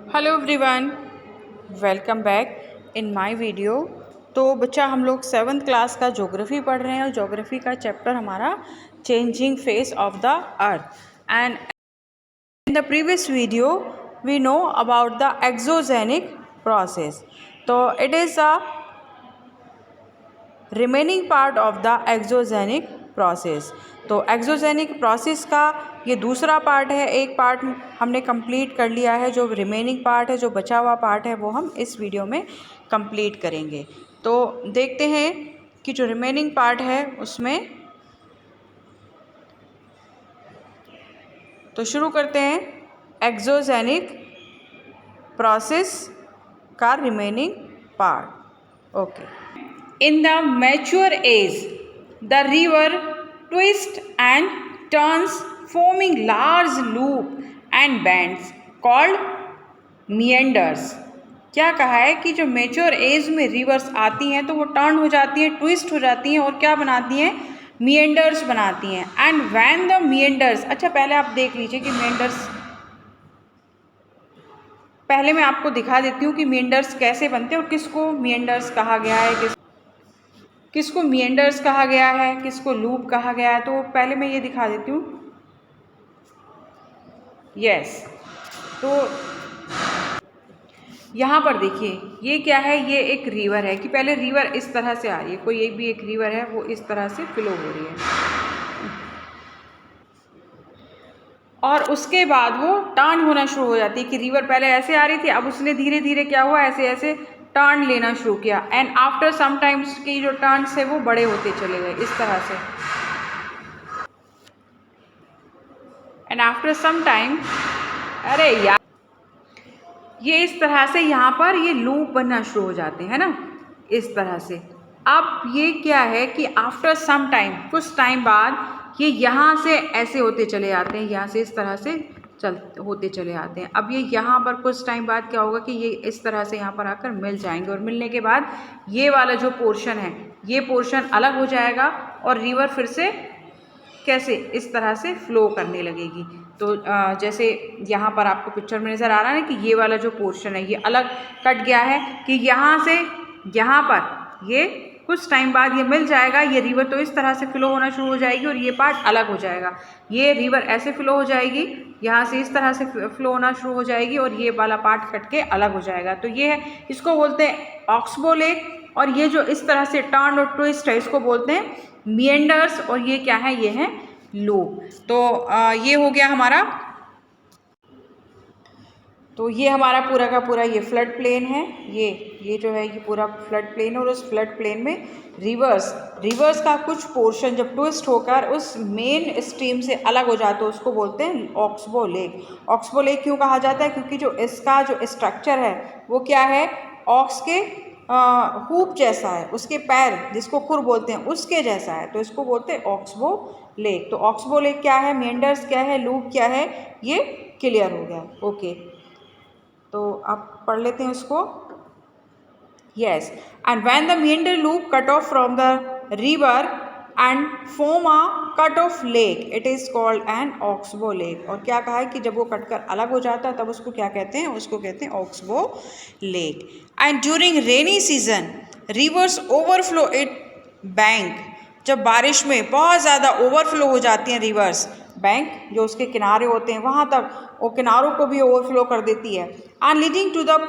Hello everyone, welcome back in my video. तो बच्चा हम लोग 7th क्लास का ज्योग्राफी पढ़ रहे हैं और ज्योग्राफी का चैप्टर हमारा changing face of the earth. And in the previous video we know about the exogenic process. तो it is a remaining part of the exogenic process. तो एक्सोजेनिक प्रोसेस का ये दूसरा पार्ट है। एक पार्ट हमने कंप्लीट कर लिया है, जो रिमेनिंग पार्ट है, जो बचा हुआ पार्ट है, वो हम इस वीडियो में कंप्लीट करेंगे। तो देखते हैं कि जो रिमेनिंग पार्ट है उसमें, तो शुरू करते हैं एक्सोजेनिक प्रोसेस का remaining part. Okay. In the mature age, the river twists and turns, forming large loop and bands called meanders। क्या कहा है कि जो मेच्योर एज में रिवर्स आती हैं तो वो टर्न हो जाती हैं, ट्विस्ट हो जाती हैं और क्या बनाती हैं? मिएंडर्स बनाती हैं। एंड व्हेन द मिएंडर्स, अच्छा पहले आप देख लीजिए कि मिएंडर्स, पहले मैं आपको दिखा देती हूँ कि मिएंडर्स कैसे बनते हैं और किसको मिएंडर्स कहा गया है, किसको मिएंडर्स कहा गया है, किसको लूप कहा गया है। तो पहले मैं ये दिखा देती हूँ। यस, तो यहाँ पर देखिए ये क्या है, ये एक रिवर है कि पहले रिवर इस तरह से आ रही है, कोई एक भी एक रिवर है वो इस तरह से फ्लो हो रही है और उसके बाद वो टर्न होना शुरू हो जाती है कि रिवर पहले ऐसे आ रही थी, अब उसने धीरे धीरे क्या हुआ, ऐसे ऐसे टर्न लेना शुरू किया। एंड आफ्टर सम टाइम्स की जो टर्न्स है वो बड़े होते चले गए इस तरह से। एंड आफ्टर सम टाइम, अरे यार, ये इस तरह से यहाँ पर ये लूप बनना शुरू हो जाते हैं ना, इस तरह से। अब ये क्या है कि आफ्टर सम टाइम, कुछ टाइम बाद ये यहाँ से ऐसे होते चले आते हैं, यहाँ से इस तरह से होते चले आते हैं। अब ये यहाँ पर कुछ टाइम बाद क्या होगा कि ये इस तरह से यहाँ पर आकर मिल जाएंगे और मिलने के बाद ये वाला जो पोर्शन है, ये पोर्शन अलग हो जाएगा और रिवर फिर से कैसे इस तरह से फ्लो करने लगेगी। तो जैसे यहाँ पर आपको पिक्चर में नज़र आ रहा है ना कि ये वाला जो पोर्शन है ये अलग कट गया है कि यहाँ से यहाँ पर ये कुछ टाइम बाद ये मिल जाएगा। ये रिवर तो इस तरह से फ्लो होना शुरू हो जाएगी और ये पार्ट अलग हो जाएगा। ये रिवर ऐसे फ्लो हो जाएगी, यहाँ से इस तरह से फ्लो होना शुरू हो जाएगी और ये वाला पार्ट कट के अलग हो जाएगा। तो ये है, इसको बोलते हैं ऑक्सबो लेक। और ये जो इस तरह से टर्न और ट्विस्ट है इसको बोलते हैं मिएंडर्स। और ये क्या है, ये है लूप। तो ये हो गया हमारा, तो ये हमारा पूरा का पूरा ये फ्लड प्लेन है। ये जो है ये पूरा फ्लड प्लेन है और उस फ्लड प्लेन में रिवर्स का कुछ पोर्शन जब ट्विस्ट होकर उस मेन स्ट्रीम से अलग हो जाता है उसको बोलते हैं ऑक्सबो लेक। ऑक्सबो लेक क्यों कहा जाता है? क्योंकि जो इसका जो स्ट्रक्चर है वो क्या है, ऑक्स के हूप जैसा है, उसके पैर जिसको खुर बोलते हैं उसके जैसा है, तो इसको बोलते हैं ऑक्सबो लेक। तो ऑक्सबो लेक क्या है, मेंडर्स क्या है, लूप क्या है, ये क्लियर हो गया। ओके, तो आप पढ़ लेते हैं उसको। Yes, and when the meander loop cut off from the river and form a cut off lake, it is called an oxbow lake. और क्या कहा है कि जब वो कटकर अलग हो जाता है तब उसको क्या कहते हैं, उसको कहते हैं oxbow lake. And during rainy season reverse overflow it bank, जब बारिश में बहुत ज़्यादा ओवरफ्लो हो जाती हैं रिवर्स, बैंक जो उसके किनारे होते हैं वहाँ तक वो किनारों को भी ओवरफ्लो कर देती है। And leading to the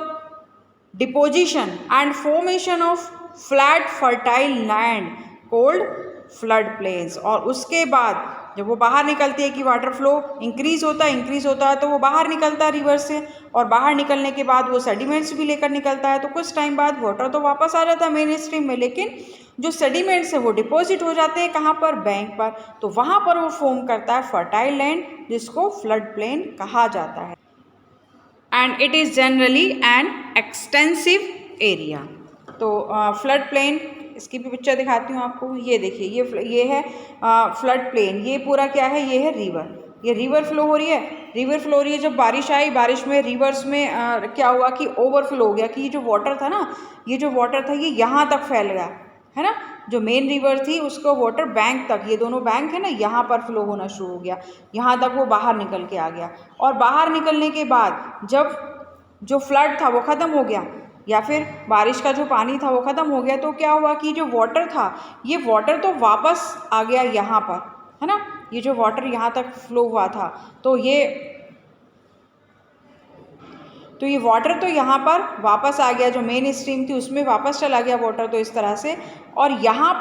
deposition and formation of flat fertile land called flood plains. और उसके बाद जब वो बाहर निकलती है कि वाटर फ्लो इंक्रीज होता है तो वो बाहर निकलता है रिवर से, और बाहर निकलने के बाद वो सेडिमेंट्स भी लेकर निकलता है। तो कुछ टाइम बाद वाटर तो वापस आ जाता है मेन स्ट्रीम में, लेकिन जो सेडिमेंट्स है वो डिपॉजिट हो जाते हैं कहाँ पर, बैंक पर। तो वहाँ पर वो फॉर्म करता है फर्टाइल लैंड जिसको फ्लड प्लेन कहा जाता है। And it is generally an extensive area. तो फ्लड प्लेन, इसकी भी पिक्चर दिखाती हूँ आपको। ये देखिए ये है फ्लड प्लेन। ये पूरा क्या है, ये है रिवर। ये रिवर फ्लो हो रही है, जब बारिश आई, बारिश में रिवर्स में क्या हुआ कि ओवरफ्लो हो गया कि ये जो वाटर था ना, ये यहाँ तक फैल गया है ना। जो मेन रिवर थी उसको वाटर बैंक तक, ये दोनों बैंक है ना, यहाँ पर फ्लो होना शुरू हो गया, यहाँ तक वो बाहर निकल के आ गया। और बाहर निकलने के बाद जब जो फ्लड था वो ख़त्म हो गया, या फिर बारिश का जो पानी था वो ख़त्म हो गया, तो क्या हुआ कि जो वाटर था, ये वाटर तो वापस आ गया यहाँ पर, है ना। ये जो वाटर यहाँ तक फ्लो हुआ था, तो ये वाटर तो यहाँ पर वापस आ गया, जो मेन स्ट्रीम थी उसमें वापस चला गया वाटर, तो इस तरह से। और यहाँ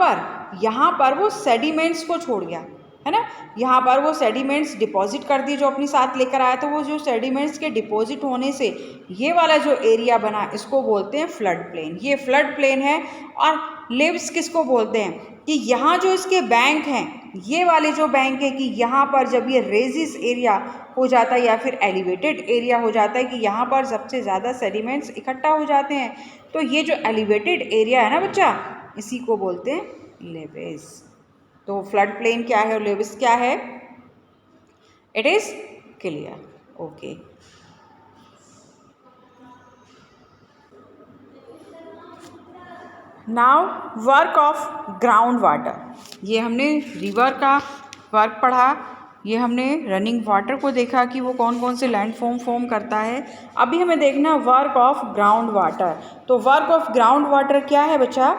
पर वो सेडिमेंट्स को छोड़ गया, है ना। यहाँ पर वो सेडिमेंट्स डिपॉजिट कर दिए जो अपनी साथ लेकर आया, तो वो जो सेडिमेंट्स के डिपॉजिट होने से ये वाला जो एरिया बना, इसको बोलते हैं फ्लड प्लेन। ये फ्लड प्लेन है। और लिव्स किसको बोलते हैं कि यहाँ जो इसके बैंक हैं, ये वाले जो बैंक है, कि यहाँ पर जब ये रेजिस एरिया हो जाता है या फिर एलिवेटेड एरिया हो जाता है, कि यहाँ पर सबसे ज़्यादा सेडिमेंट्स इकट्ठा हो जाते हैं, तो ये जो एलिवेटेड एरिया है ना बच्चा, इसी को बोलते हैं लेवेस। तो फ्लड प्लेन क्या है और लेवेस क्या है? It is clear, okay. Now work of ground water. ये हमने रिवर का वर्क पढ़ा, ये हमने रनिंग वाटर को देखा कि वो कौन कौन से लैंड फॉर्म करता है। अभी हमें देखना वर्क ऑफ ग्राउंड वाटर। तो वर्क ऑफ ग्राउंड वाटर क्या है बच्चा?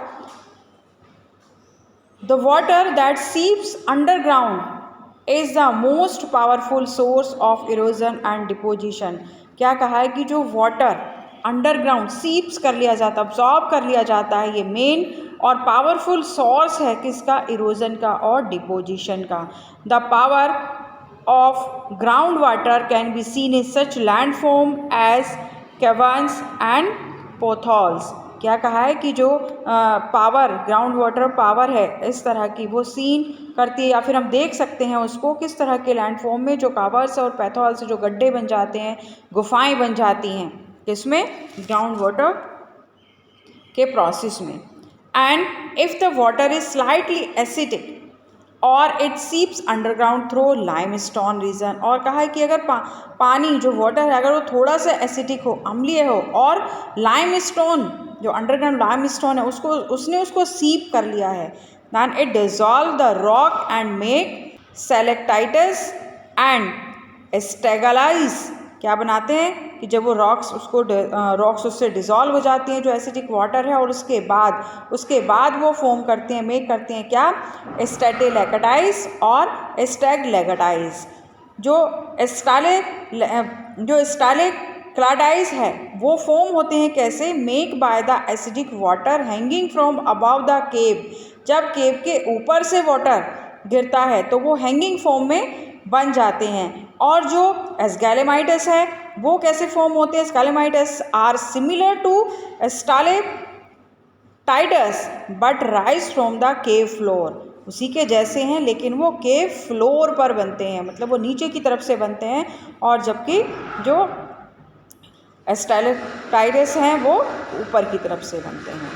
The water that seeps underground is the most powerful source of erosion and deposition. क्या कहा है कि जो वाटर अंडरग्राउंड सीप्स कर लिया जाता, अब्जॉर्ब कर लिया जाता है, ये मेन और पावरफुल सोर्स है किसका? इरोजन का और डिपोजिशन का। The power of ground water can be seen in such landform as caverns and potholes. क्या कहा है कि जो पावर ग्राउंड वाटर पावर है इस तरह की वो सीन करती है, या फिर हम देख सकते हैं उसको किस तरह के लैंडफॉर्म में, जो कावर्स और पैथॉल्स जो गड्ढे बन जाते हैं, गुफाएं बन जाती हैं, किसमें? ग्राउंड वाटर के प्रोसेस में। And if the water is slightly acidic और it seeps underground through limestone region. और कहा है कि अगर पानी जो वाटर है अगर वो थोड़ा सा एसिडिक हो, अम्लीय हो, और लाइमस्टोन जो अंडरग्राउंड लाइमस्टोन है उसको सीप कर लिया है, then it dissolve the rock and make stalactites and stalagmites. क्या बनाते हैं कि जब वो रॉक्स उससे डिज़ोल्व हो जाती हैं जो एसिडिक वाटर है, और उसके बाद वो फॉर्म करते हैं, मेक करते हैं क्या? स्टेटेलेकटाइज और स्टेगलेगटाइज। जो स्टालेक्लाइडाइज है वो फॉर्म होते हैं कैसे? Make by the acidic water hanging from above the cave. जब केव के ऊपर से वाटर गिरता है तो वो हैंगिंग फॉर्म में बन जाते हैं। और जो स्गैलेमाइटस है वो कैसे फॉर्म होते हैं? Stalagmites are similar to stalactites but rise from the cave floor. उसी के जैसे हैं लेकिन वो केव फ्लोर पर बनते हैं, मतलब वो नीचे की तरफ से बनते हैं, और जबकि जो स्टालेक्टाइटस हैं वो ऊपर की तरफ से बनते हैं।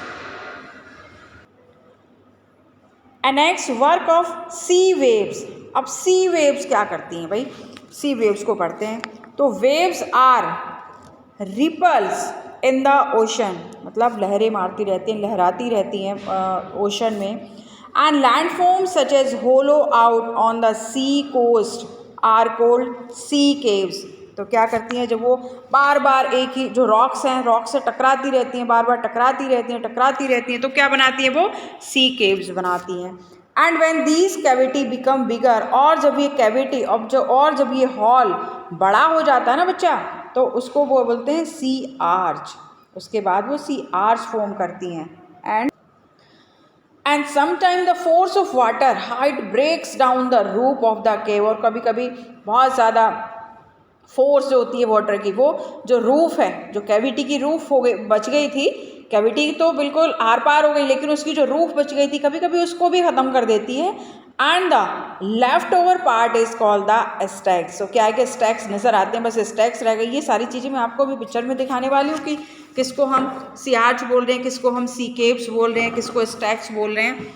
Next work of sea waves. अब सी वेव्स क्या करती हैं भाई? सी वेव्स को पढ़ते हैं। तो waves are ripples in the ocean, मतलब लहरें मारती रहती हैं, लहराती रहती हैं ओशन में। And landform such as hollow out on the sea coast are called sea caves. तो क्या करती हैं? जब वो बार बार एक ही जो रॉक्स हैं, रॉक से टकराती रहती हैं, बार बार टकराती रहती हैं, तो क्या बनाती हैं? वो सी केव्स बनाती हैं। And when these cavity become bigger, और जब ये कैविटी जब ये हॉल बड़ा हो जाता है ना बच्चा, तो उसको वो बोलते हैं सी आर्च। उसके बाद वो सी आर्च फॉर्म करती हैं। And sometime the force of water height breaks down the roof of the cave. और कभी कभी बहुत ज़्यादा फोर्स जो होती है वाटर की, वो जो रूफ है, जो कैविटी की रूफ बच गई थी, कैविटी तो बिल्कुल आर पार हो गई, लेकिन उसकी जो रूफ बच गई थी कभी कभी उसको भी ख़त्म कर देती है। And the left over part is called the stacks. तो क्या है कि स्टैक्स नज़र आते हैं, बस स्टैक्स रह गई। ये सारी चीज़ें मैं आपको अभी पिक्चर में दिखाने वाली हूँ कि किसको हम सी आर्च बोल रहे हैं, किसको हम सी केव्स बोल रहे हैं, किसको स्टैक्स बोल रहे हैं।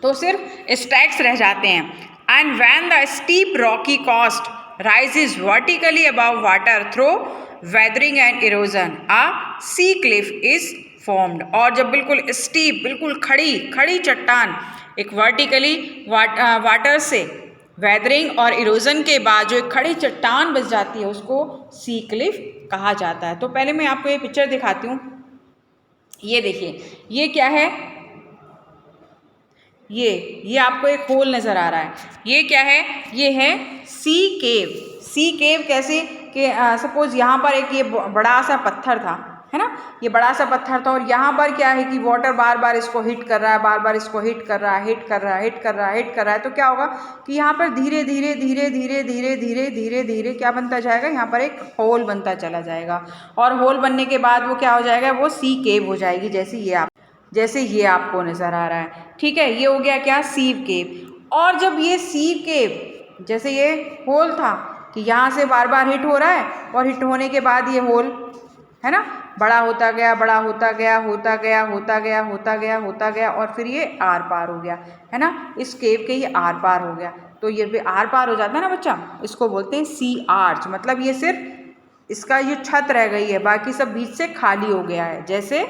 तो सिर्फ स्टैक्स रह जाते हैं। And when the steep Rocky cost rises vertically above water through weathering and erosion, a sea cliff is formed। और जब बिल्कुल स्टीप, बिल्कुल खड़ी चट्टान एक वर्टिकली वाटर से वेदरिंग और इरोजन के बाद जो एक खड़ी चट्टान बच जाती है उसको सी क्लिफ कहा जाता है। तो पहले मैं आपको ये पिक्चर दिखाती हूँ। ये देखिए, ये क्या है, ये आपको एक होल नज़र आ रहा है। ये क्या है, ये है सी केव। सी केव कैसे कि सपोज यहाँ पर एक ये बड़ा सा पत्थर था, है ना, ये बड़ा सा पत्थर था और यहाँ पर क्या है कि वाटर बार बार इसको हिट कर रहा है, बार बार इसको हिट कर रहा है, हिट कर रहा है, हिट कर रहा है, हिट कर रहा है। तो क्या होगा कि यहाँ पर धीरे धीरे धीरे धीरे धीरे धीरे धीरे धीरे क्या बनता जाएगा, यहाँ पर एक होल बनता चला जाएगा और होल बनने के बाद वो क्या हो जाएगा, वो सी केव हो जाएगी, जैसे ये आपको नज़र आ रहा है। ठीक है, ये हो गया क्या, सीव केव। और जब ये सीव केव, जैसे ये होल था कि यहाँ से बार बार हिट हो रहा है और हिट होने के बाद ये होल, है ना, बड़ा होता गया, बड़ा होता गया, होता गया, होता गया, होता गया, होता गया और फिर ये आर पार हो गया, है ना, इस केव के ये आर पार हो गया। तो ये भी आर पार हो जाता है ना बच्चा, इसको बोलते हैं सी आर्च। मतलब ये सिर्फ इसका ये छत रह गई है, बाकी सब बीच से खाली हो गया है। जैसे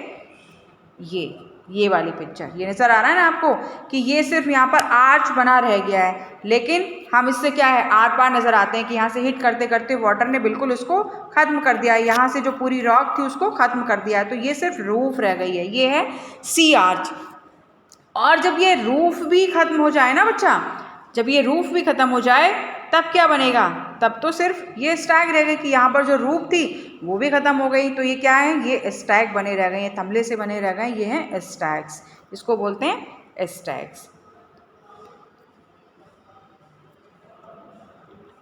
ये वाली पिक्चर, ये नज़र आ रहा है ना आपको कि ये सिर्फ यहाँ पर आर्च बना रह गया है, लेकिन हम इससे क्या है, आर पार नज़र आते हैं कि यहाँ से हिट करते करते वाटर ने बिल्कुल उसको ख़त्म कर दिया है, यहाँ से जो पूरी रॉक थी उसको ख़त्म कर दिया है। तो ये सिर्फ रूफ रह गई है, ये है सी आर्च। और जब ये रूफ भी ख़त्म हो जाए ना बच्चा, जब ये रूफ भी ख़त्म हो जाए तब क्या बनेगा, तब तो सिर्फ ये स्टैग रह गई कि यहाँ पर जो रूफ थी वो भी ख़त्म हो गई। तो ये क्या है, ये स्टैग बने रह गए, ये थमले से बने रह गए, ये हैं स्टैग्स, इसको बोलते हैं स्टैग्स।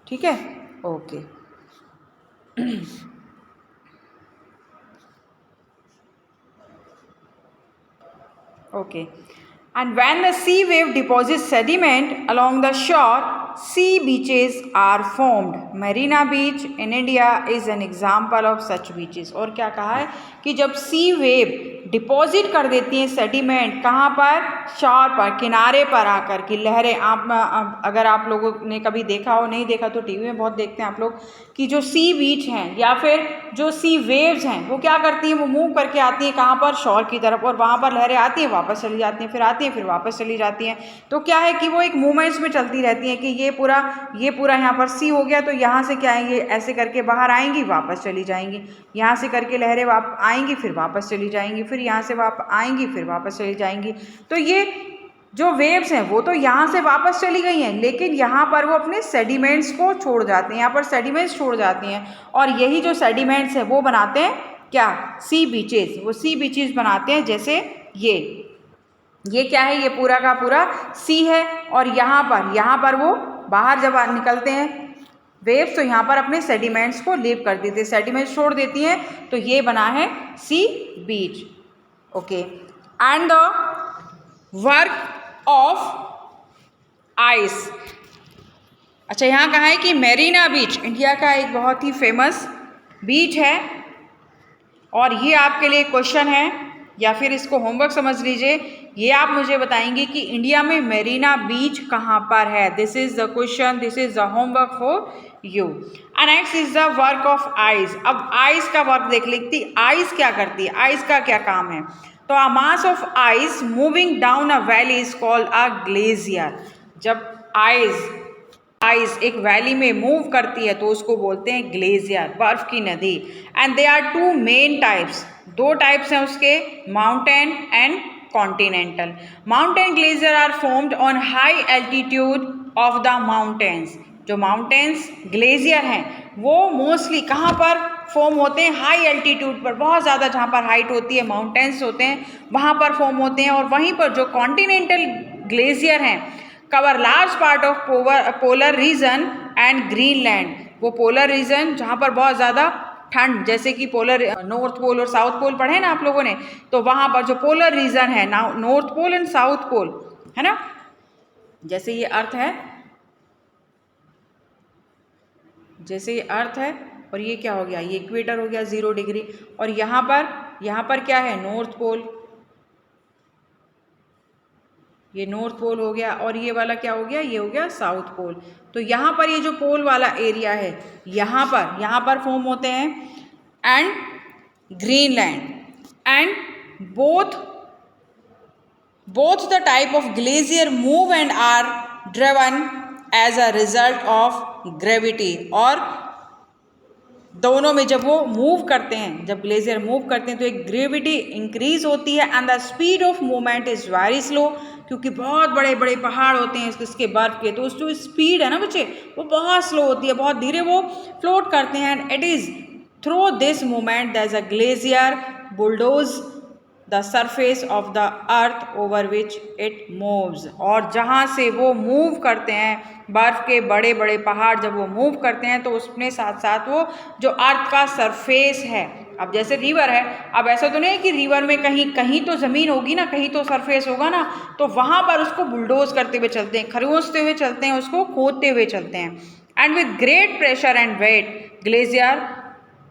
ठीक है, okay. Okay. And when the sea wave deposits sediment along the shore, sea beaches are formed. Marina Beach in India is an example of such beaches. और क्या कहा है कि जब सी वेव डिपॉजिट कर देती हैं सेडिमेंट, कहाँ पर, शॉर पर, किनारे पर आकर की लहरें। आप अगर आप लोगों ने कभी देखा हो, नहीं देखा तो टीवी में बहुत देखते हैं आप लोग, कि जो सी बीच हैं या फिर जो सी वेव्स हैं वो क्या करती हैं, वो मूव करके आती हैं कहाँ पर, शॉर की तरफ, और वहाँ पर लहरें आती हैं, वापस चली जाती हैं, फिर आती हैं, फिर वापस चली जाती हैं। तो क्या है कि वो एक मूवमेंट्स में चलती रहती हैं कि ये पूरा यहाँ पर सी हो गया, तो यहाँ से क्या आएंगे, ऐसे करके बाहर आएंगी, वापस चली जाएंगी, यहाँ से करके लहरें आएंगी, फिर वापस चली जाएंगी, फिर यहाँ से वापस आएंगी, फिर वापस चली जाएंगी। तो ये जो वेव्स हैं वो तो यहाँ से वापस चली गई हैं, लेकिन यहाँ पर वो अपने सेडिमेंट्स को छोड़ जाते हैं, यहाँ पर सेडिमेंट्स छोड़ जाती हैं, और यही जो सेडिमेंट्स हैं वो बनाते हैं क्या, सी बीचेस। वो सी बीचेस बनाते हैं, जैसे ये क्या है, ये पूरा का पूरा सी है, और यहाँ पर वो बाहर जब निकलते हैं वेव्स, तो यहाँ पर अपने सेडिमेंट्स को लीव कर देते हैं, सेडिमेंट्स छोड़ देती हैं, तो ये बना है sea beach. Okay, and the work of ice. अच्छा, यहाँ कहा है कि मेरीना बीच इंडिया का एक बहुत ही फेमस बीच है, और ये आपके लिए क्वेश्चन है, या फिर इसको होमवर्क समझ लीजिए। ये आप मुझे बताएंगे कि इंडिया में मेरीना बीच कहाँ पर है। This is the question, this is the homework for you. And next is the work of ice. अब आइस का वर्क देख लेती, आइस क्या करती है, आइस का क्या काम है। तो a mass of ice moving down a valley is called a glacier. जब आइस एक वैली में मूव करती है तो उसको बोलते हैं ग्लेशियर, बर्फ की नदी। And they are two main types, दो टाइप्स हैं उसके, mountain and continental. Mountain glacier are formed on high altitude of the mountains. जो माउंटेन्स ग्लेशियर हैं वो मोस्टली कहाँ पर फॉर्म होते हैं, हाई एल्टीट्यूड पर, बहुत ज़्यादा जहाँ पर हाइट होती है, माउंटेन्स होते हैं, वहाँ पर फॉर्म होते हैं। और वहीं पर जो कॉन्टिनेंटल ग्लेशियर हैं cover large part of polar region and Greenland. वो पोलर रीजन जहाँ पर बहुत ज़्यादा ठंड, जैसे कि पोलर नॉर्थ पोल और साउथ पोल पढ़े ना आप लोगों ने, तो वहाँ पर जो पोलर रीजन है, north pole and south pole, है ना, जैसे ये अर्थ है, जैसे ये अर्थ है, और ये क्या हो गया, ये इक्वेटर हो गया 0 डिग्री, और यहाँ पर क्या है, नॉर्थ पोल, ये नॉर्थ पोल हो गया, और ये वाला क्या हो गया, ये हो गया साउथ पोल। तो यहाँ पर ये जो पोल वाला एरिया है, यहाँ पर फॉर्म होते हैं and Greenland. And both the type of glacier move and are driven as a result of gravity. और दोनों में जब वो मूव करते हैं, जब ग्लेशियर मूव करते हैं तो एक ग्रेविटी इंक्रीज होती है and the speed of movement is very slow, क्योंकि बहुत बड़े बड़े पहाड़ होते हैं इसके बर्फ के, तो जो स्पीड है ना बच्चे वो बहुत स्लो होती है, बहुत धीरे वो फ्लोट करते हैं। And it is through this movement that a glacier bulldoze the surface of the earth over which it moves. और जहाँ से वो मूव करते हैं, बर्फ़ के बड़े बड़े पहाड़ जब वो मूव करते हैं तो उसमें साथ साथ वो जो अर्थ का सरफेस है, अब जैसे रिवर है, अब ऐसा तो नहीं है कि रिवर में कहीं कहीं तो ज़मीन होगी ना, कहीं तो सरफेस होगा ना, तो वहाँ पर उसको बुलडोज करते हुए चलते हैं, खरोंचते हुए चलते हैं, उसको खोदते हुए चलते हैं। And with great pressure and weight glacier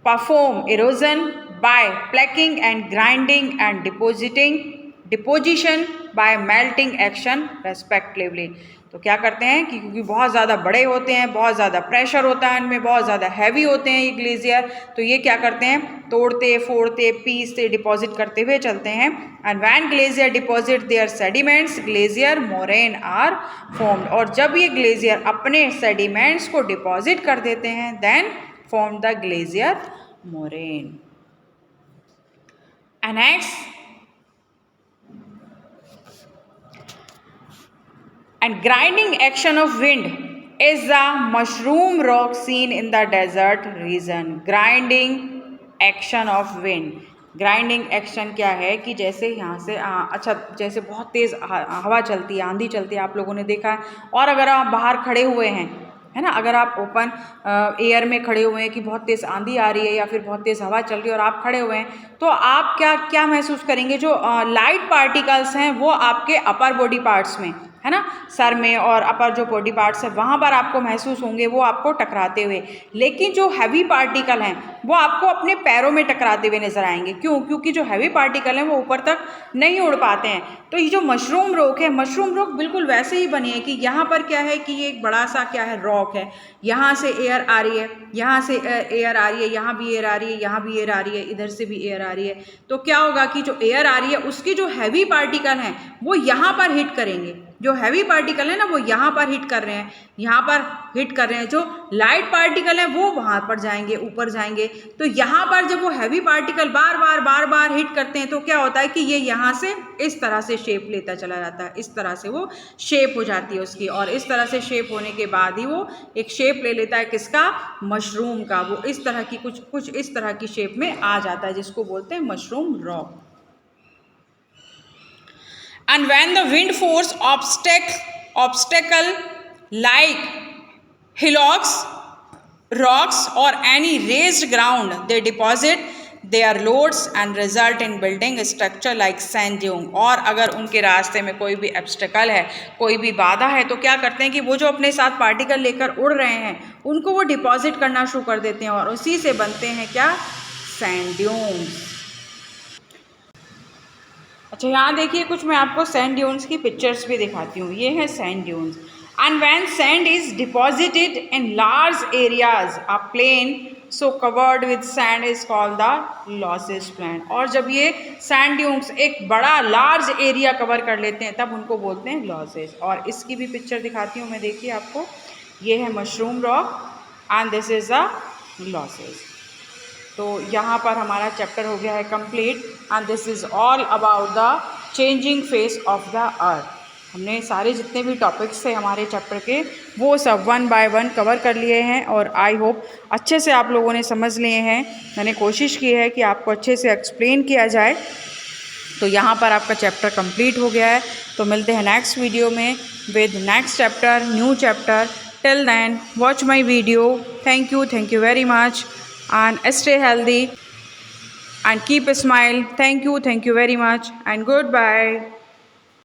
perform erosion by plucking and grinding and deposition by melting action respectively। तो क्या करते हैं कि क्योंकि बहुत ज़्यादा बड़े होते हैं, बहुत ज़्यादा प्रेशर होता है इनमें, बहुत ज़्यादा हैवी होते हैं ये ग्लेशियर, तो ये क्या करते हैं, तोड़ते फोड़ते पीसते डिपॉजिट करते हुए चलते हैं। And when glacier deposit their sediments glacier moraine are formed. और जब ये ग्लेशियर अपने सेडिमेंट्स को डिपॉजिट कर देते हैं then form the glacier moraine. And next, and grinding action of wind is the mushroom rock seen in the desert region। grinding action of wind, grinding action क्या है कि जैसे यहाँ से अच्छा जैसे बहुत तेज़ हवा चलती है, आंधी चलती है, आप लोगों ने देखा है, और अगर आप बाहर खड़े हुए हैं है ना, अगर आप ओपन एयर में खड़े हुए हैं कि बहुत तेज़ आंधी आ रही है या फिर बहुत तेज़ हवा चल रही है और आप खड़े हुए हैं, तो आप क्या क्या महसूस करेंगे, जो लाइट पार्टिकल्स हैं वो आपके अपर बॉडी पार्ट्स में है ना, सर में और अपर जो बॉडी पार्ट्स है वहाँ पर आपको महसूस होंगे, वो आपको टकराते हुए। लेकिन जो हैवी पार्टिकल हैं वो आपको अपने पैरों में टकराते हुए नजर आएंगे। क्यों? क्योंकि जो हैवी पार्टिकल हैं वो ऊपर तक नहीं उड़ पाते हैं। तो ये जो मशरूम रॉक है, मशरूम रॉक बिल्कुल वैसे ही बनी है कि यहाँ पर क्या है कि ये एक बड़ा सा क्या है, रॉक है, यहाँ से एयर आ रही है, यहाँ से एयर आ रही है, यहाँ भी एयर आ रही है, यहाँ भी एयर आ रही है, इधर से भी एयर आ रही है। तो क्या होगा कि जो एयर आ रही है उसकी जो हैवी पार्टिकल हैं वो यहाँ पर हिट करेंगे, जो हैवी पार्टिकल है ना वो यहाँ पर हिट कर रहे हैं, यहाँ पर हिट कर रहे हैं, जो लाइट पार्टिकल है वो वहाँ पर जाएंगे, ऊपर जाएंगे। तो यहाँ पर जब वो हैवी पार्टिकल बार बार हिट करते हैं तो क्या होता है कि ये यहाँ से इस तरह से शेप लेता चला जाता है, इस तरह से वो शेप हो जाती है उसकी, और इस तरह से शेप होने के बाद ही वो एक शेप ले लेता है किसका, मशरूम का। वो इस तरह की कुछ इस तरह की शेप में आ जाता है, जिसको बोलते हैं mushroom rock. And when the wind force obstacle like hillocks, rocks or any raised ground, they deposit their loads and result in building a structure like sand dune। और अगर उनके रास्ते में कोई भी obstacle है, कोई भी बाधा है, तो क्या करते हैं कि वो जो अपने साथ पार्टिकल लेकर उड़ रहे हैं उनको वो डिपॉजिट करना शुरू कर देते हैं, और उसी से बनते हैं क्या, सैंड ड्यून्स। अच्छा यहाँ देखिए कुछ मैं आपको सैंड ड्यून्स की पिक्चर्स भी दिखाती हूँ। ये है sand dunes. And when sand is deposited in large areas a plain so covered with sand is called the loess plain. और जब ये सैंड ड्यून्स एक बड़ा लार्ज एरिया कवर कर लेते हैं तब उनको बोलते हैं लॉसेस। और इसकी भी पिक्चर दिखाती हूँ मैं, देखिए आपको, ये है mushroom rock and this is a losses. तो यहाँ पर हमारा चैप्टर हो गया है complete and this is all about the changing face of the अर्थ। हमने सारे जितने भी टॉपिक्स थे हमारे चैप्टर के वो सब 1 बाय 1 कवर कर लिए हैं, और आई होप अच्छे से आप लोगों ने समझ लिए हैं। मैंने कोशिश की है कि आपको अच्छे से एक्सप्लेन किया जाए। तो यहाँ पर आपका चैप्टर कंप्लीट हो गया है। तो मिलते हैं नेक्स्ट वीडियो में with next chapter, new chapter. Till then watch my video. Thank you very much and stay healthy and keep a smile. Thank you very much and goodbye.